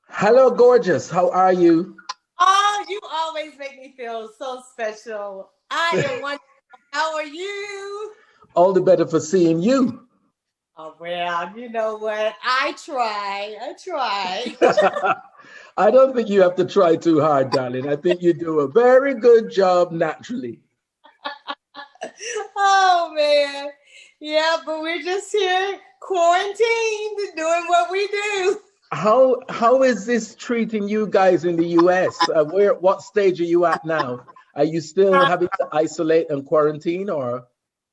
Hello, gorgeous. How are you? Oh, you always make me feel so special. I am wonderful. How are you? All the better for seeing you. Oh, well, you know what? I try. I try. I don't think you have to try too hard, darling. I think you do a very good job naturally. Oh, man. Yeah, but we're just here quarantined doing what we do. How is this treating you guys in the US? What stage are you at now? Are you still Uh, having to isolate and quarantine or?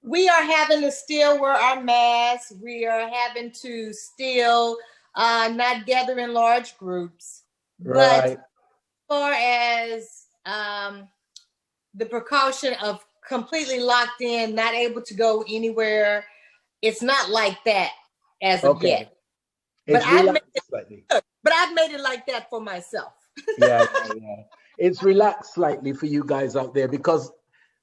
we are having to still wear our masks. We are having to still not gather in large groups. But as Right. far as the precaution of completely locked in, not able to go anywhere. It's not like that as of Okay. yet. But It's I've made relaxed slightly. but I've made it like that for myself. Yeah. It's relaxed slightly for you guys out there because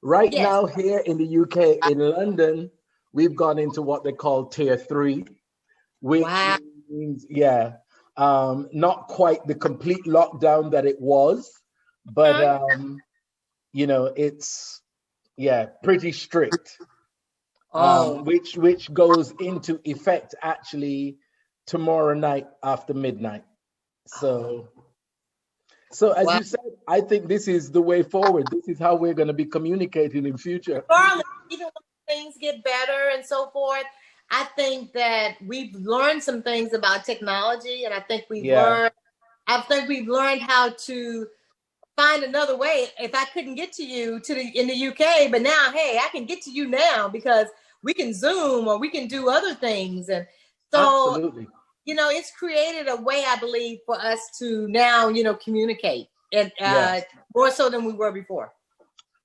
right Yes. now here in the UK, in London, we've gone into what they call tier three, which Wow. means, yeah, not quite the complete lockdown that it was, but Huh? it's yeah, pretty strict. Oh, Which goes into effect actually tomorrow night after midnight. So so as wow. you said, I think this is the way forward. This is how we're going to be communicating in future. Regardless, even when things get better and so forth, I think that we've learned some things about technology, and Yeah, I think we've learned how to find another way. If I couldn't get to you in the UK, but now, hey, I can get to you now because we can Zoom or we can do other things, and so absolutely. it's created a way, I believe, for us to now, communicate and Yes. more so than we were before.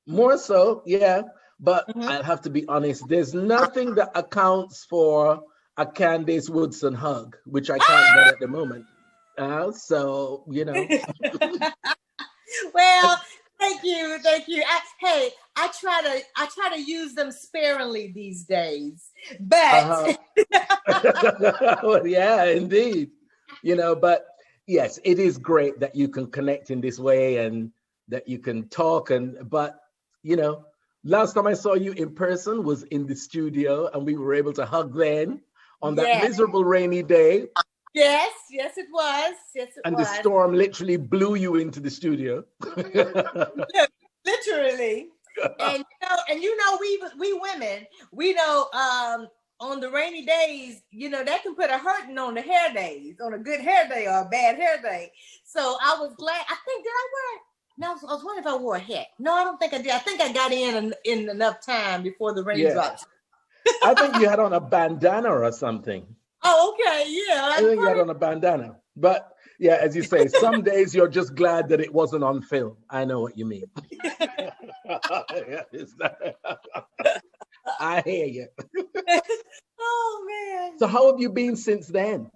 More so, yeah. But Mhm. I'll have to be honest, there's nothing that accounts for a Candace Woodson hug, which I can't get at the moment. So. Well, thank you. Hey, I try to use them sparingly these days, but Uh-huh. Well, yeah, indeed. But yes, it is great that you can connect in this way and that you can talk but you know, last time I saw you in person was in the studio and we were able to hug then on that yes, miserable rainy day yes, it was, yes, it and the was. storm literally blew you into the studio. Look, literally, we women, we know on the rainy days, that can put a hurting on the hair days, on a good hair day or a bad hair day. So I was glad. I think did I wear? No, I was wondering if I wore a hat. No, I don't think I did. I think I got in enough time before the rain Yeah. drops. I think you had on a bandana or something. Oh, okay, yeah, I I think you had probably. on a bandana. But yeah, as you say, some days you're just glad that it wasn't on film. I know what you mean. I hear you. Oh man. So how have you been since then?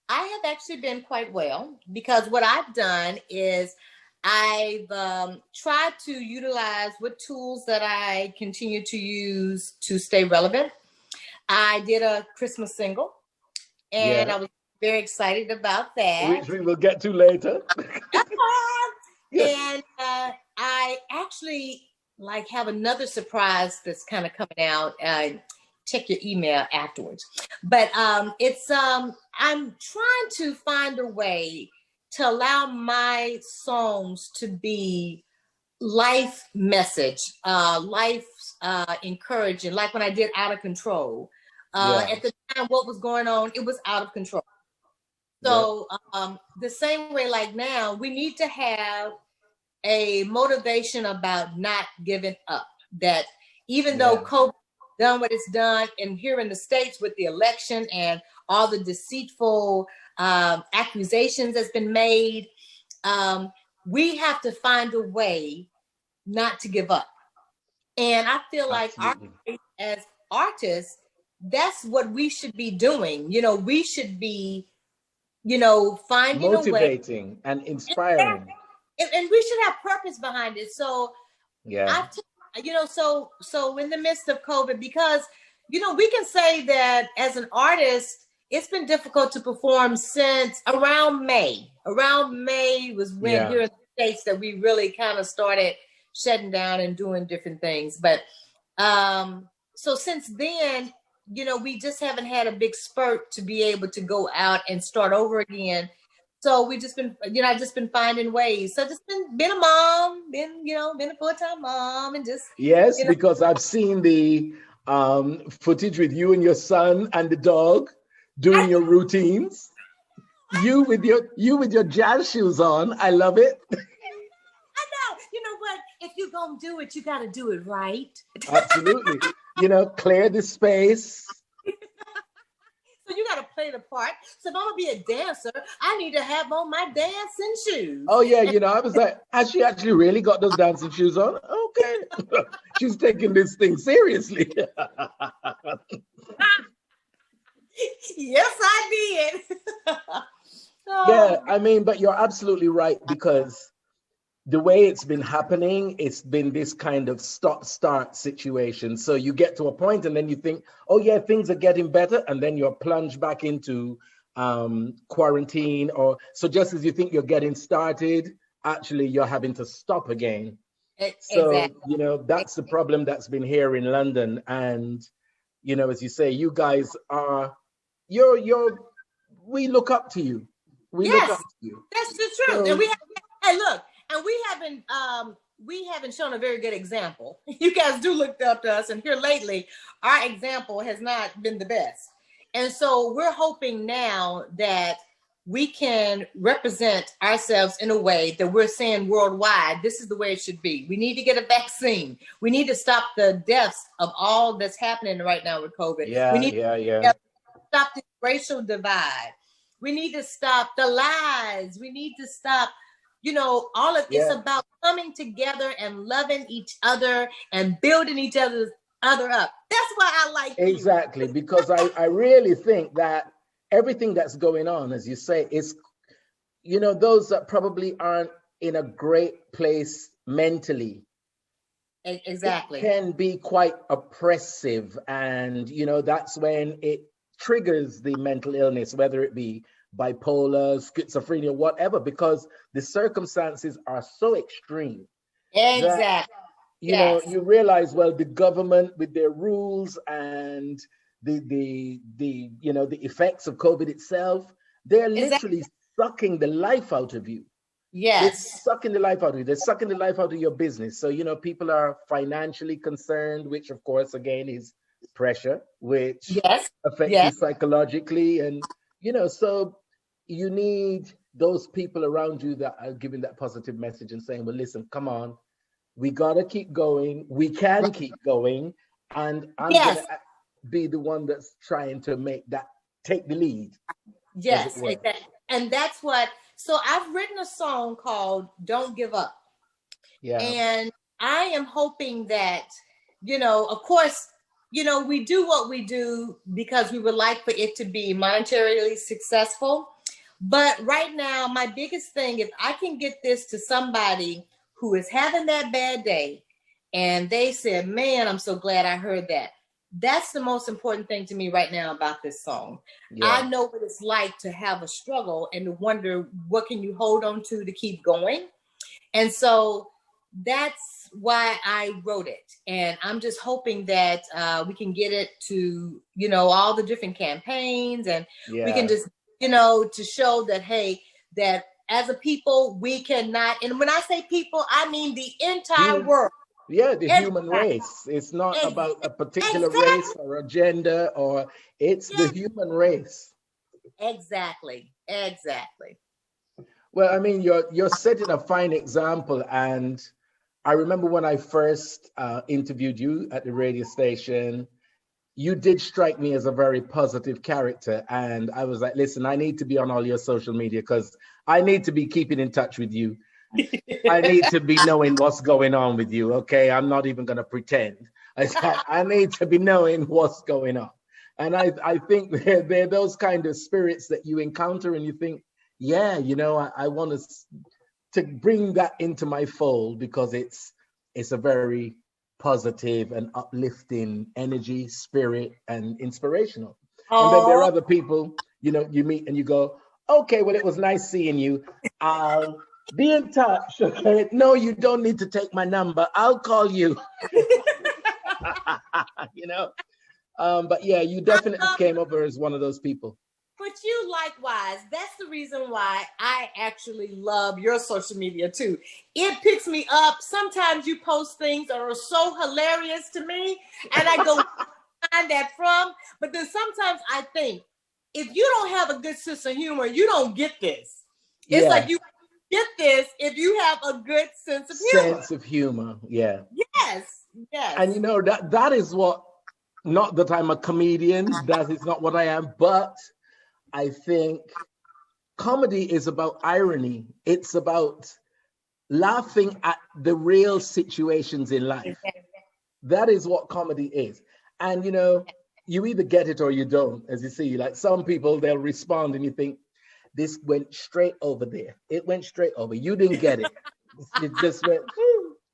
I have actually been quite well because what I've done is I've tried to utilize what tools that I continue to use to stay relevant. I did a Christmas single and Yeah, I was very excited about that. which we will get to later. Yeah. And I actually like have another surprise that's kind of coming out. Check your email afterwards. But it's I'm trying to find a way to allow my songs to be life message, life encouraging. Like when I did Out of Control. Yeah. At the time, what was going on, it was out of control. Yep. So the same way, like now, we need to have a motivation about not giving up. That even though Yeah. COVID done what it's done, and here in the States with the election and all the deceitful accusations that's been made, um, we have to find a way not to give up. And I feel like Absolutely. as artists, that's what we should be doing. We should be, finding a way, Motivating and inspiring. and we should have purpose behind it. So Yeah. I've, so in the midst of COVID, because we can say that as an artist, it's been difficult to perform since around May. Around May was when here in the States that we really kind of started shutting down and doing different things. But so since then, we just haven't had a big spurt to be able to go out and start over again. So we just been, I've just been finding ways. So just been a mom, been a full-time mom, and just because I've seen the footage with you and your son and the dog doing your routines. You with your jazz shoes on. I love it. I know. You know what? If you're gonna do it, you gotta do it right. Absolutely. Clear the space. So you got to play the part. So if I'm going to be a dancer, I need to have on my dancing shoes. Oh, yeah. I was like, has she actually really got those dancing shoes on? Okay. She's taking this thing seriously. Yes, I did. Yeah, but you're absolutely right, because the way it's been happening, it's been this kind of stop-start situation. So you get to a point and then you think, oh yeah, things are getting better. And then you're plunged back into quarantine. Or so just as you think you're getting started, actually you're having to stop again. So, exactly. That's the problem that's been here in London. And, as you say, you guys are, we look up to you. We look up to you. That's the truth. So, and we haven't shown a very good example. You guys do look up to us, and here lately, our example has not been the best. And so we're hoping now that we can represent ourselves in a way that we're saying worldwide, this is the way it should be. We need to get a vaccine. We need to stop the deaths of all that's happening right now with COVID. We need to stop the racial divide. We need to stop the lies. We need to stop, all of it's about coming together and loving each other and building each other up. That's why I like exactly, because I really think that everything that's going on, as you say, is, those that probably aren't in a great place mentally. Exactly. It can be quite oppressive. And, that's when it triggers the mental illness, whether it be bipolar, schizophrenia, whatever, because the circumstances are so extreme. Exactly. That, you realize, well, the government with their rules and the effects of COVID itself, they're literally sucking the life out of you. Yes. They're sucking the life out of you. They're sucking the life out of your business. So, people are financially concerned, which of course, again, is pressure, which affects you psychologically. And, so you need those people around you that are giving that positive message and saying, well, listen, come on, we got to keep going. We can keep going. And I'm going to be the one that's trying to take the lead. Yes, exactly. And that's what, so I've written a song called Don't Give Up. Yeah. And I am hoping that, of course, we do what we do because we would like for it to be monetarily successful. But right now, my biggest thing, if I can get this to somebody who is having that bad day and they said, man, I'm so glad I heard that. That's the most important thing to me right now about this song. Yeah. I know what it's like to have a struggle and to wonder, what can you hold on to keep going? And so that's why I wrote it. And I'm just hoping that we can get it to, all the different campaigns, and we can just, to show that, hey, that as a people, we cannot, and when I say people, I mean the entire world. Yeah, the human race. It's not about a particular race or a gender, or it's the human race. Exactly. Well, you're setting a fine example. And I remember when I first interviewed you at the radio station, you did strike me as a very positive character. And I was like, listen, I need to be on all your social media because I need to be keeping in touch with you. I need to be knowing what's going on with you. Okay. I'm not even going to pretend. I need to be knowing what's going on. And I think they're those kind of spirits that you encounter and you think, yeah, I want to bring that into my fold because it's a very positive and uplifting energy, spirit, and inspirational. And then there are Oh, other people, you meet and you go, okay, well, it was nice seeing you. I'll be in touch. Okay. No, you don't need to take my number. I'll call you. you know. But yeah, you definitely came over as one of those people. but you likewise. That's the reason why I actually love your social media too. It picks me up. Sometimes you post things that are so hilarious to me, and I go find that from. But then sometimes I think, if you don't have a good sense of humor, you don't get this. It's like Yeah. you get this if you have a good sense of humor. Sense of humor. Yeah. Yes, yes. And that is what, not that I'm a comedian, that is not what I am, but I think comedy is about irony. It's about laughing at the real situations in life. That is what comedy is. And you either get it or you don't, as you see. Like some people, they'll respond and you think, this went straight over there. It went straight over. You didn't get it. It just went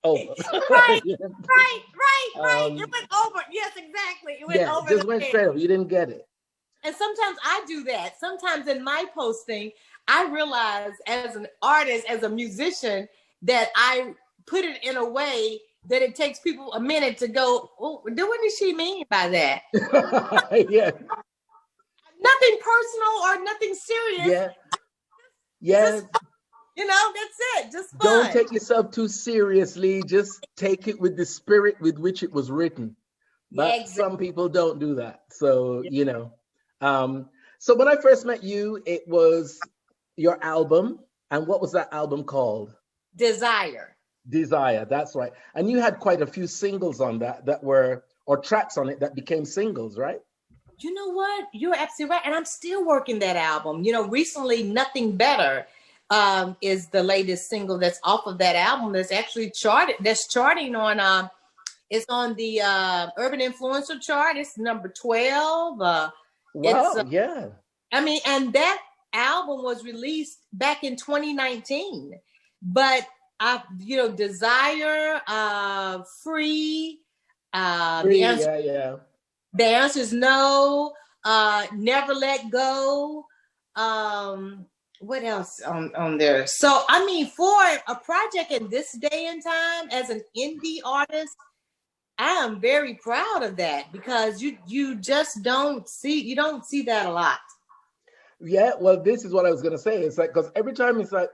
over. Right. It went over. Yes, exactly. It went over. It just went straight over. You didn't get it. And sometimes I do that. Sometimes in my posting, I realize as an artist, as a musician, that I put it in a way that it takes people a minute to go, oh, what did she mean by that? Yeah. Nothing personal or nothing serious. Yeah. Yeah. Just, that's it. Just fun. Don't take yourself too seriously. Just take it with the spirit with which it was written. But exactly. Some people don't do that. So, so when I first met you, it was your album. And what was that album called? Desire. That's right. And you had quite a few singles on that were, or tracks on it that became singles, right? You know what? You're absolutely right. And I'm still working that album. Recently, Nothing Better is the latest single that's off of that album that's actually charted. That's charting on, it's on the Urban Influencer chart. It's number 12. Wow, yeah. I mean, and that album was released back in 2019. But, Desire, Free, The answer is no. Never Let Go. What else on there? So, I mean, for a project in this day and time as an indie artist, I am very proud of that because you just don't see that a lot. Yeah, well, this is what I was gonna say. It's like, because every time it's like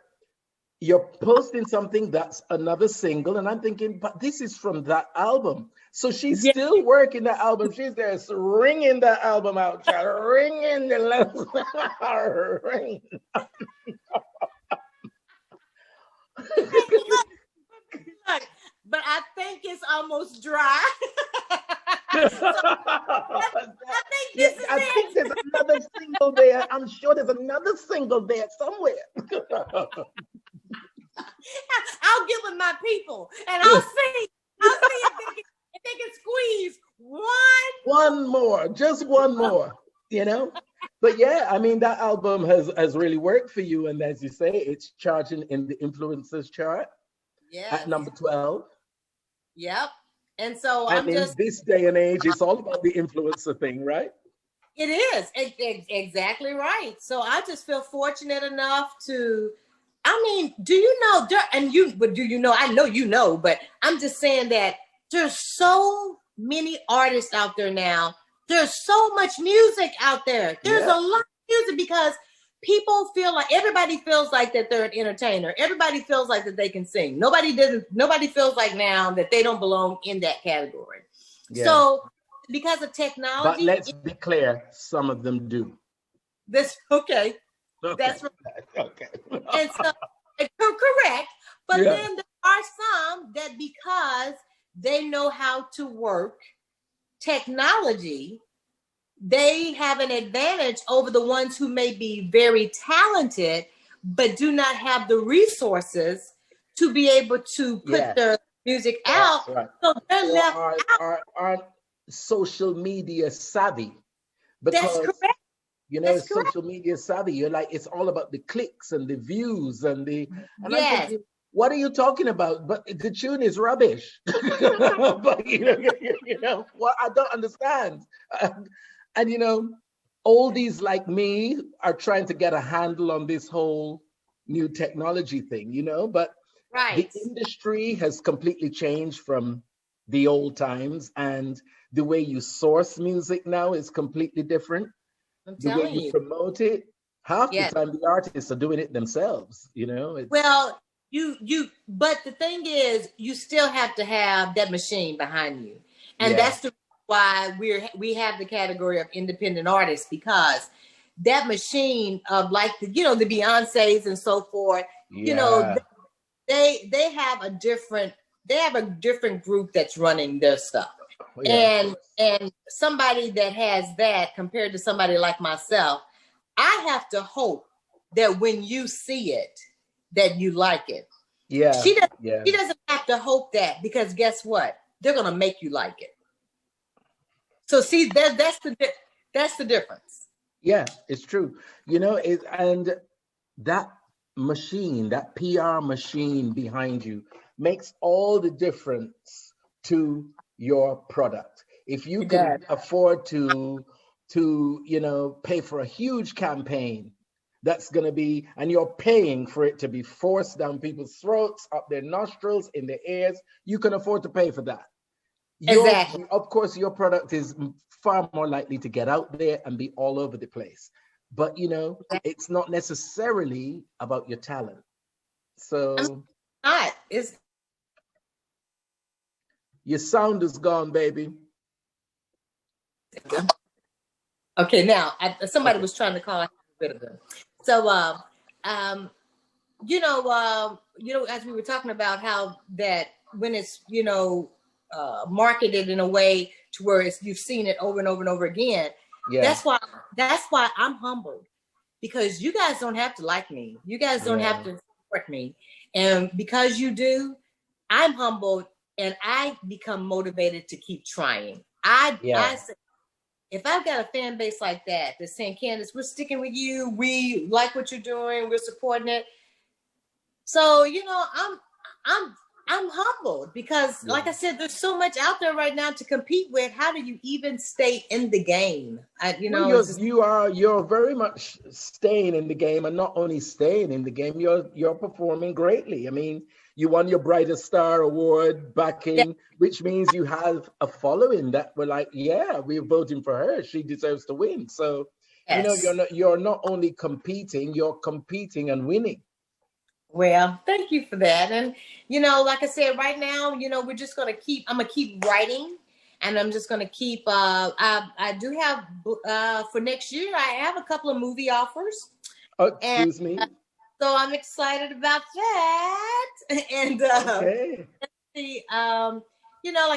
you're posting something that's another single, and I'm thinking, but this is from that album. So she's still working that album. She's there ringing that album out, child. Ringing the ring. But I think it's almost dry. I think there's another single there. I'm sure there's another single there somewhere. I'll get with my people and I'll see if they can squeeze one more, just one more, But yeah, I mean, that album has really worked for you. And as you say, it's charting in the influencers chart at number 12. Yep. And so in this day and age, it's all about the influencer thing, right? It is. Exactly right. So I just feel fortunate enough to, do you know, I know you know, but I'm just saying that there's so many artists out there now. There's so much music out there. There's a lot of music because people everybody feels like that they're an entertainer. Everybody feels like that they can sing. Nobody feels like now that they don't belong in that category. Yeah. So because of technology. But let's be clear, some of them do. Okay. That's right. Okay. And so correct. But then there are some that because they know how to work technology, they have an advantage over the ones who may be very talented, but do not have the resources to be able to put their music out. Right. So they're left out. Aren't social media savvy. Because, that's correct. That's social media savvy. You're like, it's all about the clicks and the views and I'm thinking, what are you talking about? But the tune is rubbish. But what I don't understand. And oldies like me are trying to get a handle on this whole new technology thing, but the Right. industry has completely changed from the old times, and the way you source music now is completely different. I'm The way telling you you. promote it, half the Yes. time the artists are doing it themselves, it's Well, but the thing is, you still have to have that machine behind you, and yeah, that's why we have the category of independent artists, because that machine of, like, the Beyoncés and so forth, you know, yeah, they have a different group that's running their stuff, yeah, of and course. somebody that has that compared to somebody like myself, I have to hope that when you see it, that you like it. Yeah, She doesn't. yeah, She doesn't have to hope that, because guess what? They're gonna make you like it. So see, that's the difference. yeah, it's true. And that machine, that PR machine behind you makes all the difference to your product. If you It can does. afford to pay for a huge campaign that's going to be, and you're paying for it to be forced down people's throats, up their nostrils, in their ears, you can afford to pay for that. Exactly. Of course, your product is far more likely to get out there and be all over the place. But it's not necessarily about your talent. I mean, So not. It's your sound is gone, baby. okay. Now, somebody Okay. was trying to call. I had a bit of them. So, um, as we were talking about how that when it's marketed in a way to where you've seen it over and over and over again. Yeah. That's why I'm humbled, because you guys don't have to like me. You guys don't have Yeah. to support me, and because you do, I'm humbled and I become motivated to keep trying. Yeah. I say, if I've got a fan base like that that's saying, Candace, we're sticking with you. We like what you're doing. We're supporting it. So, I'm I'm humbled, because, Yeah. like I said, there's so much out there right now to compete with. How do you even stay in the game? Well, It's just you're very much staying in the game, and not only staying in the game, you're performing greatly. I mean, you won your Brightest Star Award yeah, backing, which means you have a following that were like, yeah, we're voting for her. She deserves to win. So, yes. you're not only competing, you're competing and winning. Well, thank you for that. And like I said, right now, we're just I'm gonna keep writing, and I'm just gonna keep. I do have for next year. I have a couple of movie offers, Oh, and excuse me. so I'm excited about that. And Okay. see, like,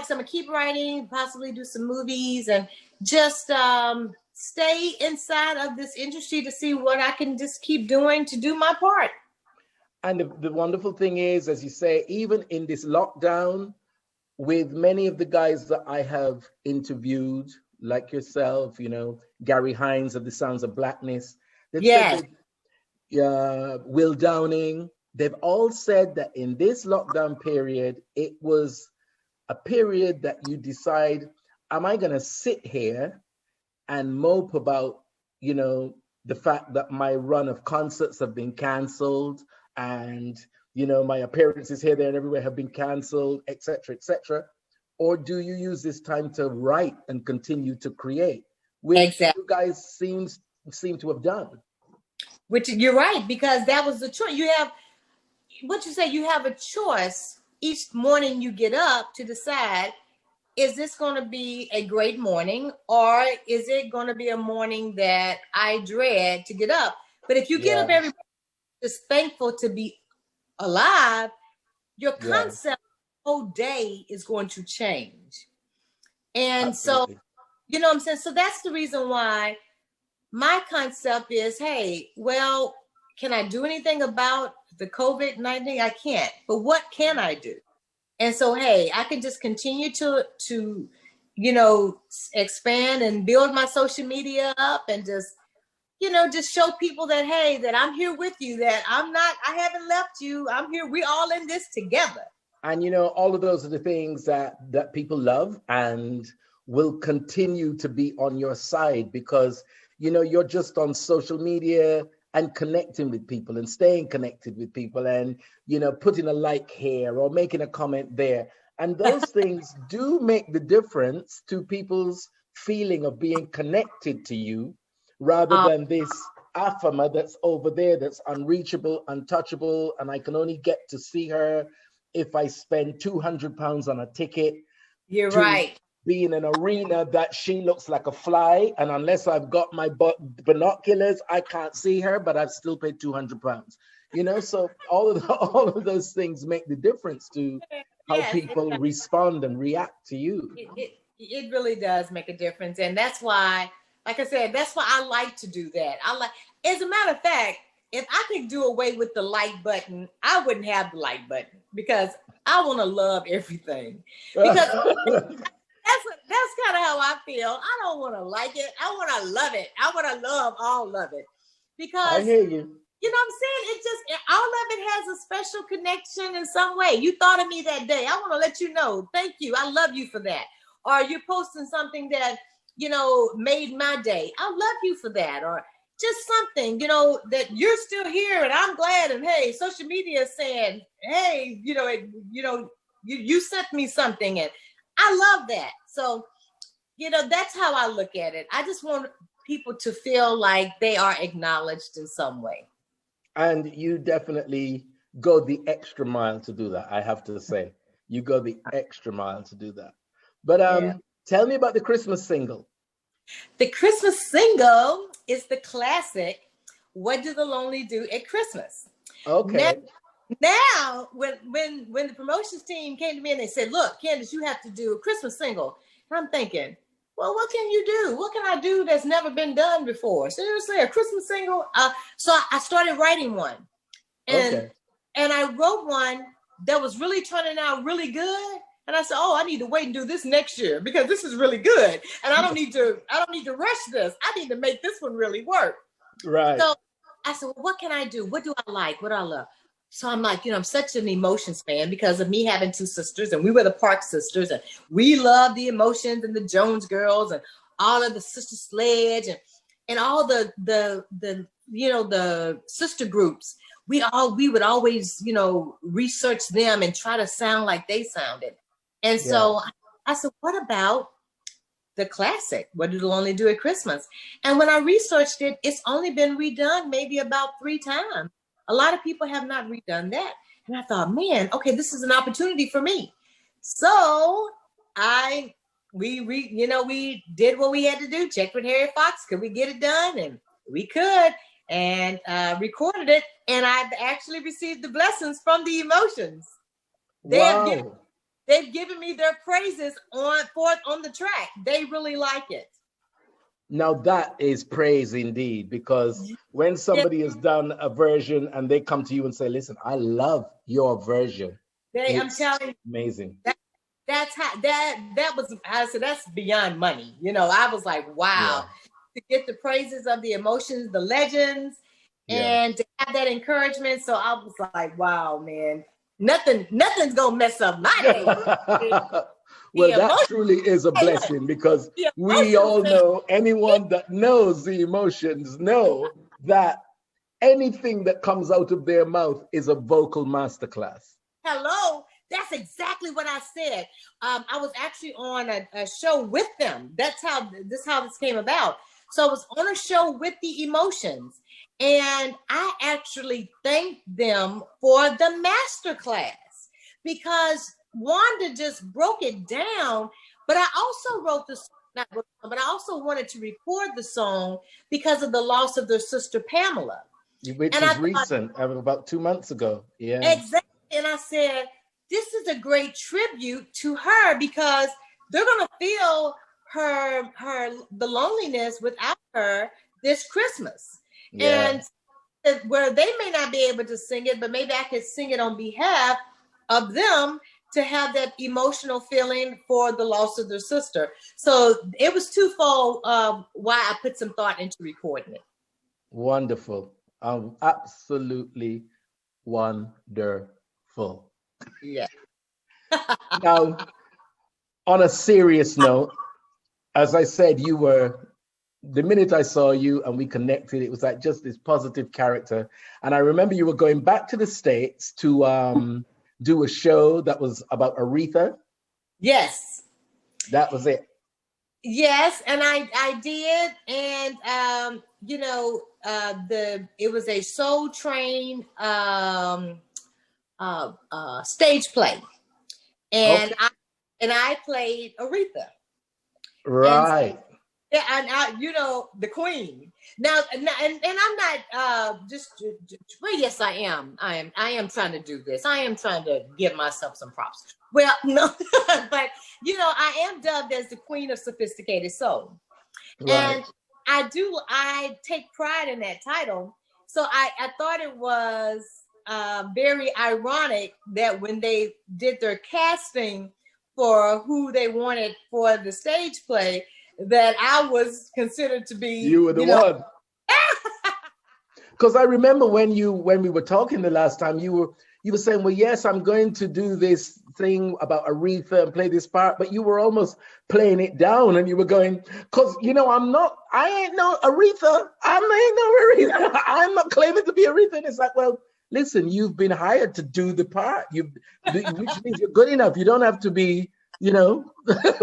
so I'm gonna keep writing, possibly do some movies, and just stay inside of this industry to see what I can just keep doing to do my part. And the wonderful thing is, as you say, even in this lockdown, with many of the guys that I have interviewed, like yourself, Gary Hines of the Sounds of Blackness, they've said Yes, that Will Downing, they've all said that in this lockdown period, it was a period that you decide, am I going to sit here and mope about, the fact that my run of concerts have been canceled, and my appearances here, there, and everywhere have been canceled, etc., etc., or do you use this time to write and continue to create, which exactly. you guys seem to have done? Which you're right, because that was the choice. You have what you say. You have a choice each morning you get up to decide: is this going to be a great morning, or is it going to be a morning that I dread to get up? But if you get up Yeah, every morning just thankful to be alive, your yeah, concept whole day is going to change. And so, absolutely. what I'm saying? So that's the reason why my concept is, hey, well, can I do anything about the COVID-19? I can't, but what can I do? And so, hey, I can just continue to expand and build my social media up, and just show people that, hey, that I'm here with you, that I haven't left you. I'm here. We're all in this together. And all of those are the things that people love and will continue to be on your side, because you're just on social media and connecting with people and staying connected with people and, putting a like here or making a comment there. And those things do make the difference to people's feeling of being connected to you rather than this Afama that's over there that's unreachable, untouchable, and I can only get to see her if I spend £200 on a ticket. You're right. Be in an arena that she looks like a fly, and unless I've got my binoculars, I can't see her, but I've still paid £200. So all of those things make the difference to how people respond and react to you. It really does make a difference, and that's why, like I said, that's why I like to do that. As a matter of fact, if I could do away with the like button, I wouldn't have the like button because I want to love everything. Because that's kind of how I feel. I don't want to like it. I want to love it. I want to love all of it. Because I hear you. You know what I'm saying? It just, all of it has a special connection in some way. You thought of me that day. I want to let you know. Thank you. I love you for that. Or you're posting something that, made my day. I love you for that. Or just something, that you're still here and I'm glad. And hey, social media is saying, hey, you sent me something and I love that. So, that's how I look at it. I just want people to feel like they are acknowledged in some way. And you definitely go the extra mile to do that, I have to say. You go the extra mile to do that. But tell me about the Christmas single. The Christmas single is the classic, What Do the Lonely Do at Christmas? Okay. Now when the promotions team came to me and they said, look, Candace, you have to do a Christmas single. And I'm thinking, well, what can you do? What can I do that's never been done before? Seriously, a Christmas single? So I started writing one. And I wrote one that was really turning out really good. And I said, I need to wait and do this next year because this is really good. And I don't need to rush this. I need to make this one really work. Right. So I said, well, what can I do? What do I like? What do I love? So I'm like, I'm such an emotions fan because of me having two sisters, and we were the Park sisters, and we love the Emotions and the Jones Girls and all of the Sister Sledge and all the sister groups. We would always, research them and try to sound like they sounded. And so I said, what about the classic? What Do the Lonely Do at Christmas? And when I researched it, it's only been redone maybe about 3 times. A lot of people have not redone that. And I thought, man, okay, this is an opportunity for me. So we did what we had to do, checked with Harry Fox, could we get it done? And we could, and recorded it. And I've actually received the blessings from the Emotions. They've given me their praises on the track. They really like it. Now that is praise indeed, because when somebody has done a version and they come to you and say, listen, I love your version. I'm telling you, amazing. That's beyond money. I was like, wow, to get the praises of the Emotions, the legends, and to have that encouragement. So I was like, wow, man, nothing's gonna mess up my day. Well, that truly is a blessing, because we all know, anyone that knows the Emotions know that anything that comes out of their mouth is a vocal masterclass. Hello, that's exactly what I said. I was actually on a show with them. That's how this came about. So I was on a show with the Emotions, and I actually thanked them for the masterclass because Wanda just broke it down, but I also wrote the song, but I also wanted to record the song because of the loss of their sister Pamela, which was recent, about 2 months ago. Yeah, exactly. And I said, this is a great tribute to her because they're gonna feel the loneliness without her this Christmas, and where they may not be able to sing it, but maybe I could sing it on behalf of them, to have that emotional feeling for the loss of their sister. So it was twofold why I put some thought into recording it. Wonderful. Absolutely wonderful. Yeah. Now, on a serious note, as I said, you were the minute I saw you and we connected, it was like just this positive character. And I remember you were going back to the States to do a show that was about Aretha. Yes. That was it. Yes, and I did, and it was a Soul Train stage play, and Okay. I played Aretha. Right. Yeah, and the Queen. Now, and I'm not well, yes, I am. I am trying to do this. I am trying to give myself some props. Well, no, but I am dubbed as the Queen of Sophisticated Soul. Right. And I take pride in that title. So I thought it was very ironic that when they did their casting for who they wanted for the stage play, that I was considered to be. You were the one. Because I remember when we were talking the last time, you were saying, well, yes, I'm going to do this thing about Aretha and play this part, but you were almost playing it down, and you were going, because I ain't no Aretha. I'm not claiming to be Aretha. And it's like, well, listen, you've been hired to do the part, which means you're good enough. You don't have to be,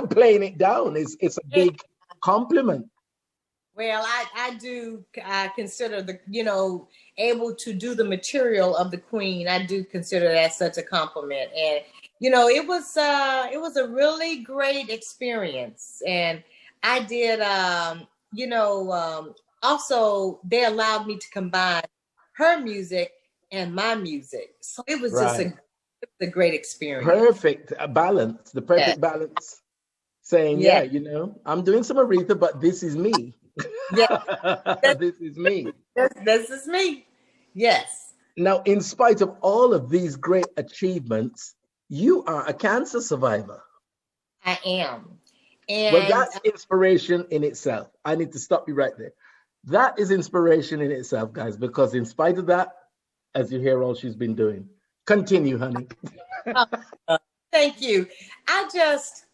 playing it down. It's a big compliment. Well, I consider able to do the material of the Queen. I do consider that such a compliment. And, it was a really great experience. And I did, also they allowed me to combine her music and my music. So it was just a great experience. Perfect balance, the perfect balance. Saying, I'm doing some Aretha, but this is me. Yeah, this is me. This is me. Yes. Now, in spite of all of these great achievements, you are a cancer survivor. I am. And well, that's inspiration in itself. I need to stop you right there. That is inspiration in itself, guys, because in spite of that, as you hear all she's been doing. Continue, honey. Thank you. I just,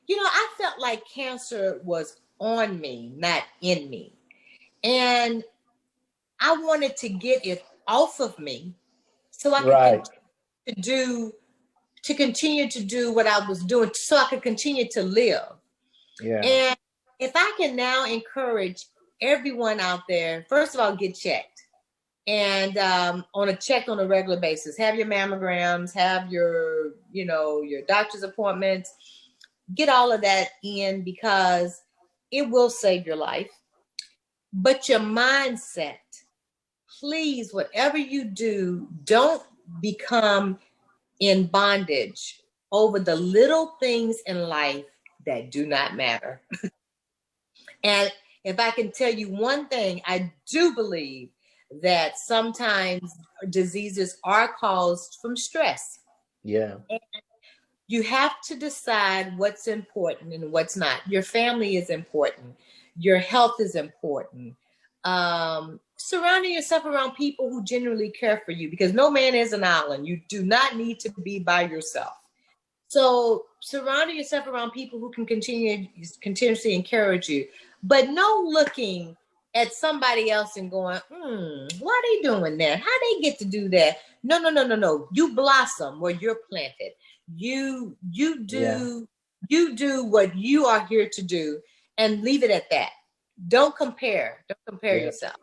I felt like cancer was on me, not in me. And I wanted to get it off of me so I could continue to do what I was doing, so I could continue to live. Yeah. And if I can now encourage everyone out there, first of all, get checked. And checked on a regular basis. Have your mammograms, have your doctor's appointments. Get all of that in, because it will save your life. But your mindset, please, whatever you do, don't become in bondage over the little things in life that do not matter. And if I can tell you one thing, I do believe that sometimes diseases are caused from stress. Yeah. And you have to decide what's important and what's not. Your family is important. Your health is important. Surrounding yourself around people who genuinely care for you, because no man is an island. You do not need to be by yourself. So surrounding yourself around people who can continuously encourage you, but no looking at somebody else and going, why are they doing that? How they get to do that? No. You blossom where you're planted. You do what you are here to do, and leave it at that. Don't compare. Don't compare yourself.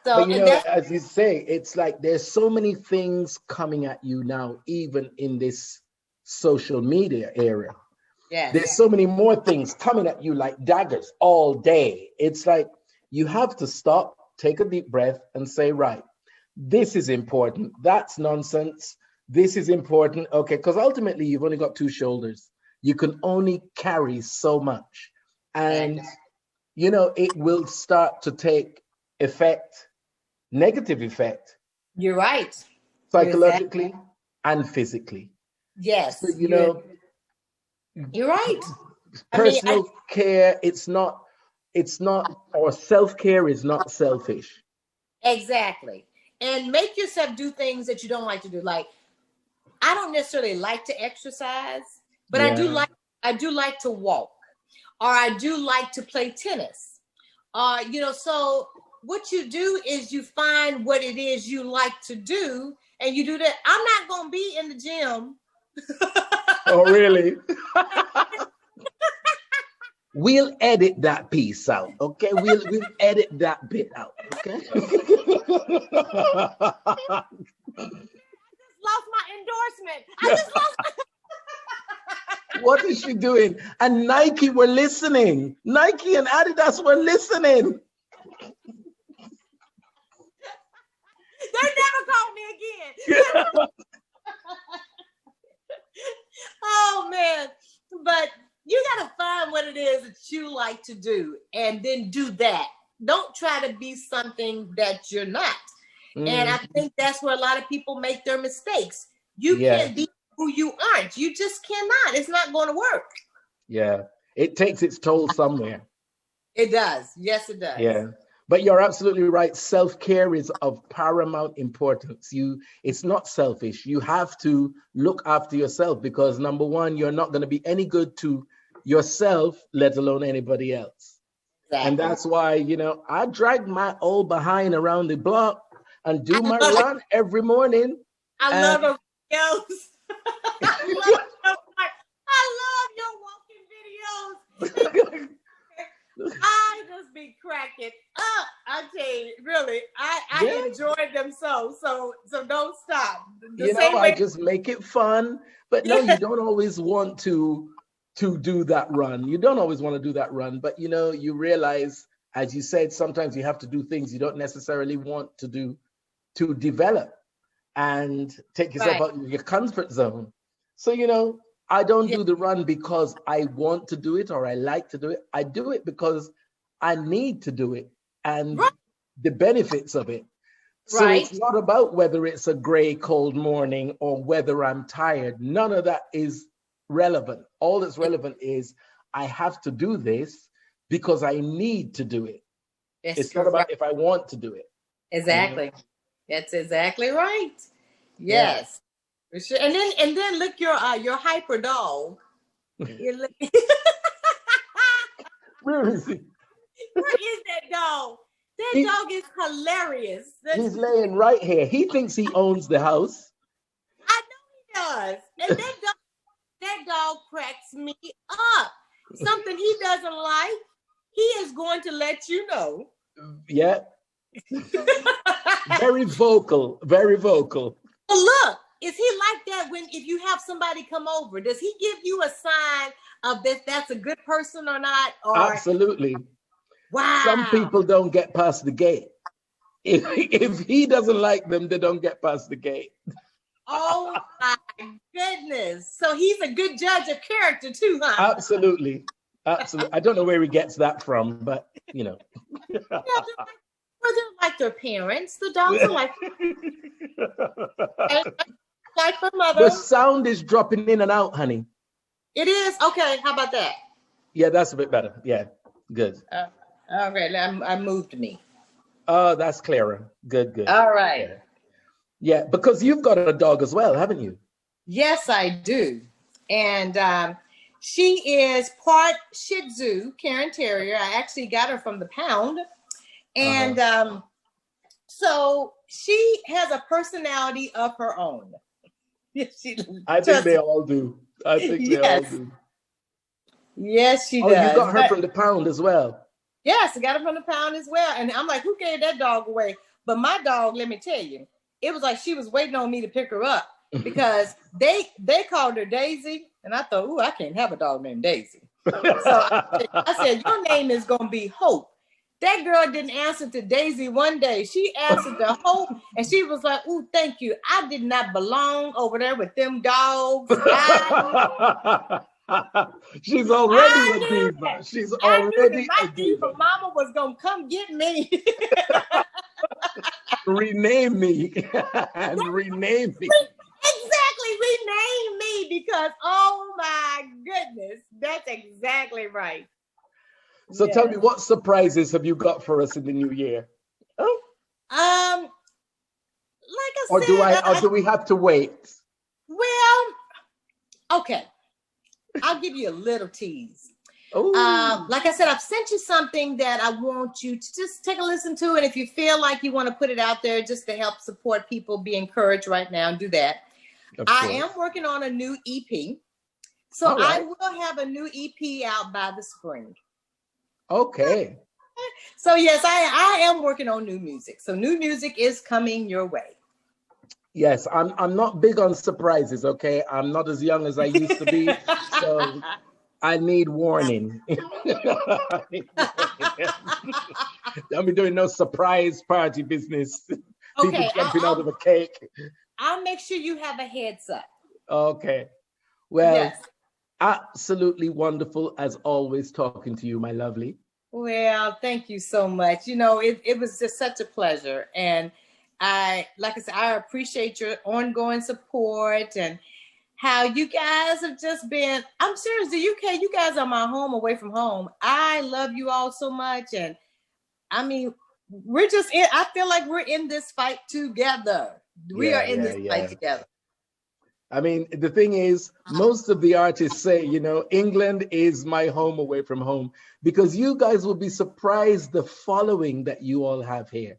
So, but as you say, it's like there's so many things coming at you now, even in this social media era. Yes. There's so many more things coming at you like daggers all day. It's like you have to stop, take a deep breath, and say, right, this is important. That's nonsense. This is important. Okay, because ultimately you've only got two shoulders. You can only carry so much. And, it will start to take effect, negative effect. You're right. Psychologically and physically. Yes. So, you're right. Personal care, it's not, or self-care is not selfish. Exactly. And make yourself do things that you don't like to do. Like, I don't necessarily like to exercise, but I do like to walk, or I do like to play tennis, So what you do is you find what it is you like to do, and you do that. I'm not going to be in the gym. Oh, really? We'll edit that piece out, okay? We'll edit that bit out, okay? I just lost my endorsement. I just lost my What is she doing? And Nike were listening. Nike and Adidas were listening. They never called me again. Oh man. But you got to find what it is that you like to do and then do that. Don't try to be something that you're not. And I think that's where a lot of people make their mistakes. You can't be who you aren't. You just cannot. It's not going to work. Yeah. It takes its toll somewhere. It does. Yes, it does. Yeah. But you're absolutely right. Self-care is of paramount importance. It's not selfish. You have to look after yourself because number one, you're not going to be any good to yourself, let alone anybody else. Exactly. And that's why, I drag my old behind around the block and do my run every morning. I love those videos. I love your walking videos. I just be cracking up. I tell you, really, I enjoy them so don't stop. I just make it fun. But no, you don't always want to do that run. You don't always want to do that run. But you realize, as you said, sometimes you have to do things you don't necessarily want to do to develop and take yourself out of your comfort zone. So, I don't do the run because I want to do it or I like to do it. I do it because I need to do it and the benefits of it. So it's not about whether it's a gray, cold morning or whether I'm tired. None of that is relevant. All that's relevant is I have to do this because I need to do it. It's not about if I want to do it. Exactly. That's exactly right. Yes. For sure. And then look your hyper dog. Where is he? Where is that dog? That dog is hilarious. He's laying right here. He thinks he owns the house. I know he does. And that dog cracks me up. Something he doesn't like, he is going to let you know. Yeah. Very vocal. Very vocal. But look, is he like that if you have somebody come over? Does he give you a sign of that's a good person or not? Or absolutely. Wow. Some people don't get past the gate. If he doesn't like them, they don't get past the gate. Oh my goodness. So he's a good judge of character too, huh? Absolutely. Absolutely. I don't know where he gets that from, but they're like their parents. The dogs are like their mother. The sound is dropping in and out, honey. It is? Okay, how about that? Yeah, that's a bit better. Yeah, good. All right, I moved me. Oh, that's clearer. Good. All right. Yeah, because you've got a dog as well, haven't you? Yes, I do. And she is part Shih Tzu, Karen Terrier. I actually got her from the pound. And so she has a personality of her own. I think they all do. They all do. Yes, she does. Oh, you got her from the pound as well. Yes, I got her from the pound as well. And I'm like, who gave that dog away? But my dog, let me tell you, it was like she was waiting on me to pick her up because they called her Daisy. And I thought, ooh, I can't have a dog named Daisy. So I said, your name is going to be Hope. That girl didn't answer to Daisy one day. She answered to Hope, and she was like, ooh, thank you. I did not belong over there with them dogs. She's already a diva. She's already a diva. Mama was going to come get me. Rename me. And rename me. Exactly, rename me because, oh my goodness, that's exactly right. So tell me, what surprises have you got for us in the new year? Like I or said, or do we have to wait? Well, okay. I'll give you a little tease. Oh, Like I said, I've sent you something that I want you to just take a listen to. And if you feel like you want to put it out there just to help support people, be encouraged right now, do that. of I course. am working on a new EP. So All I right. will have a new EP out by the spring. Okay. So yes, I am working on new music. So new music is coming your way. Yes, I'm not big on surprises, okay? I'm not as young as I used to be, so I need warning. I need warning. Don't be doing no surprise party business. People Okay, jumping out of a cake. I'll make sure you have a heads up. Okay. Well, Yes. absolutely wonderful as always talking to you, my lovely. Well, thank you so much. You know, it was just such a pleasure. And like I said, I appreciate your ongoing support and how you guys have just been. I'm serious, the UK, you guys are my home away from home. I love you all so much. And I mean, I feel like we're in this fight together. We are in this fight together. I mean, the thing is, most of the artists say, you know, England is my home away from home, because you guys will be surprised the following that you all have here.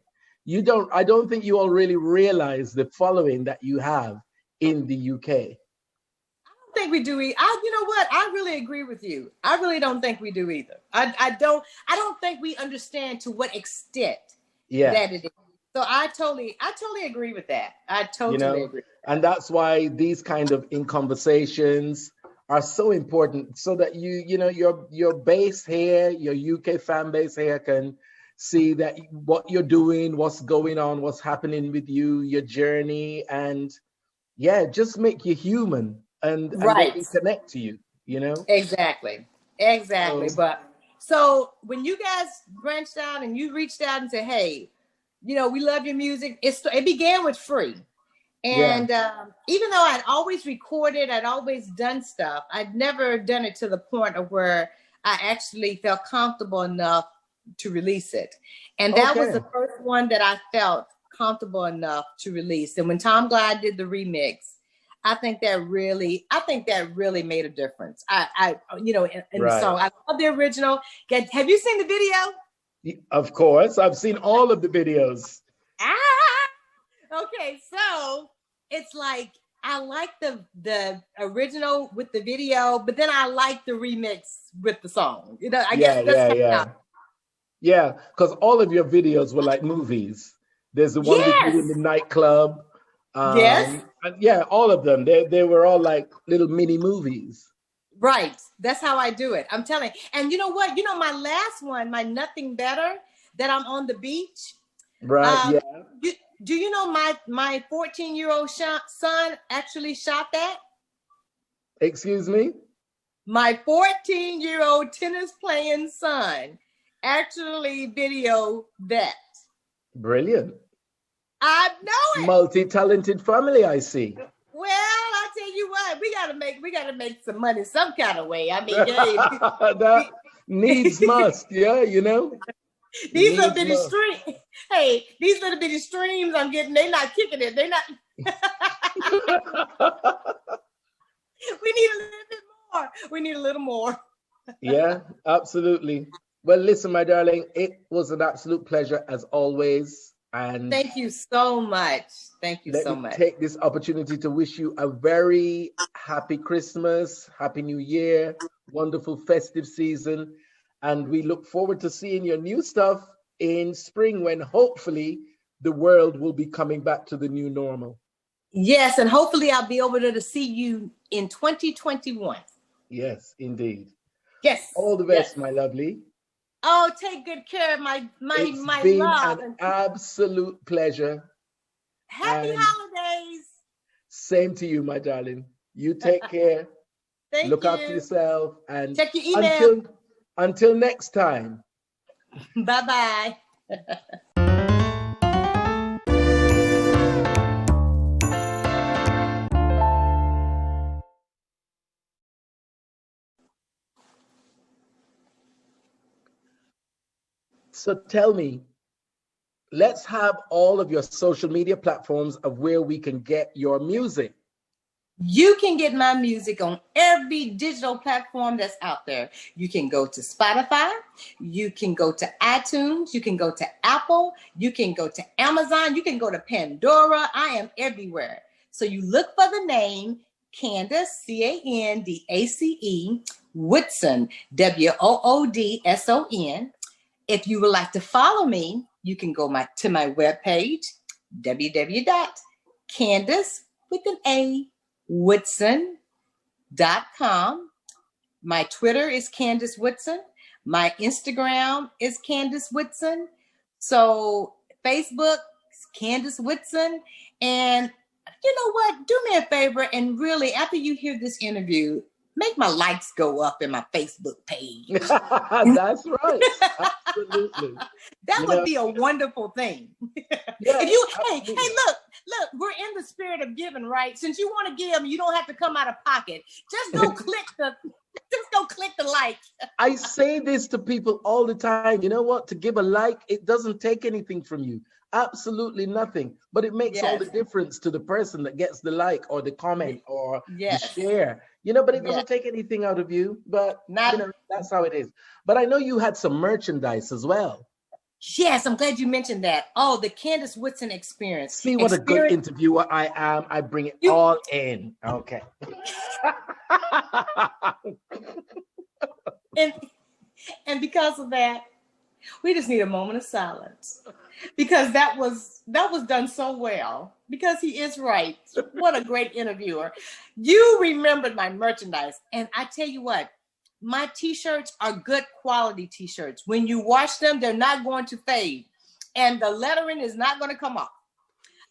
I don't think you all really realize the following that you have in the UK. I don't think we do. You know what? I really agree with you. I really don't think we do either. I don't think we understand to what extent that it is. So I totally agree with that. I totally agree. And that's why these kind of in conversations are so important, so that your base here, your UK fan base here, can see that what you're doing, what's going on, what's happening with you, your journey, and just make you human and they can connect to you, you know? Exactly. But so when you guys branched out and you reached out and said, hey, you know, we love your music, it began with Free. And even though I'd always recorded, I'd always done stuff, I'd never done it to the point of where I actually felt comfortable enough to release it. And that was the first one that I felt comfortable enough to release. And when Tom Glide did the remix, I think that really made a difference. In the song. I love the original. Have you seen the video? Of course, I've seen all of the videos. Okay, so it's like I like the original with the video, but then I like the remix with the song. You know, I guess that's yeah, because all of your videos were like movies. There's the one with you in the nightclub. And all of them. They were all like little mini movies. Right. That's how I do it. I'm telling you. And you know what? You know, my last one, my Nothing Better, that I'm on the beach. Right. Do you know my 14-year-old son actually shot that? Excuse me? My 14-year-old tennis playing son actually videoed that. Brilliant. I know it. Multi-talented family, I see. Well, I tell you what, we gotta make some money some kind of way. I mean, that needs must, you know. These little bitty streams. Hey, these little bitty streams I'm getting, they're not kicking it. They're not. We need a little bit more. We need a little more. Yeah, absolutely. Well, listen, my darling, it was an absolute pleasure as always. And thank you so much. Thank you so much. Let me take this opportunity to wish you a very happy Christmas, happy New Year, wonderful festive season. And we look forward to seeing your new stuff in spring, when hopefully the world will be coming back to the new normal. Yes, and hopefully I'll be able to see you in 2021. Yes, indeed. Yes. All the best, my lovely. Oh, take good care of my it's been love. An absolute pleasure. Happy holidays. Same to you, my darling. You take care. Look after yourself, and check your email. Until next time. Bye-bye. So tell me, let's have all of your social media platforms of where we can get your music. You can get my music on every digital platform that's out there. You can go to Spotify, you can go to iTunes, you can go to Apple, you can go to Amazon, you can go to Pandora. I am everywhere. So you look for the name Candace, Candace, Woodson, Woodson. If you would like to follow me, you can go to my webpage, www.candacewoodson.com. My Twitter is Candace Woodson. My Instagram is Candace Woodson. So Facebook is Candace Woodson. And you know what? Do me a favor and really, after you hear this interview, make my likes go up in my Facebook page. That's right. Absolutely. That would be a wonderful thing. Yeah, if you, hey, look, we're in the spirit of giving, right? Since you want to give, you don't have to come out of pocket. Just go click the like. I say this to people all the time. You know what? To give a like, it doesn't take anything from you. Absolutely nothing. But it makes all the difference to the person that gets the like or the comment or the share. But it doesn't take anything out of you. But that's how it is. But I know you had some merchandise as well. Yes, I'm glad you mentioned that. Oh, the Candace Woodson experience. See what a good interviewer I am. I bring it all in. Okay. and because of that, we just need a moment of silence. Because that was done so well. Because he is right. What a great interviewer. You remembered my merchandise. And I tell you what, my t-shirts are good quality t-shirts. When you wash them, they're not going to fade. And the lettering is not going to come off.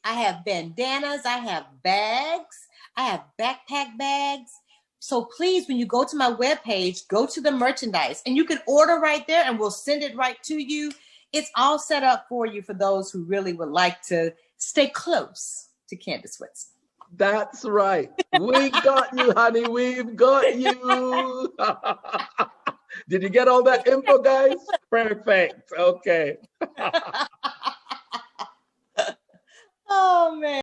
I have bandanas. I have bags. I have backpack bags. So please, when you go to my webpage, go to the merchandise. And you can order right there and we'll send it right to you. It's all set up for you for those who really would like to stay close to Candace Woodson. That's right. We got you, honey. We've got you. Did you get all that info, guys? Perfect. Okay. Oh, man.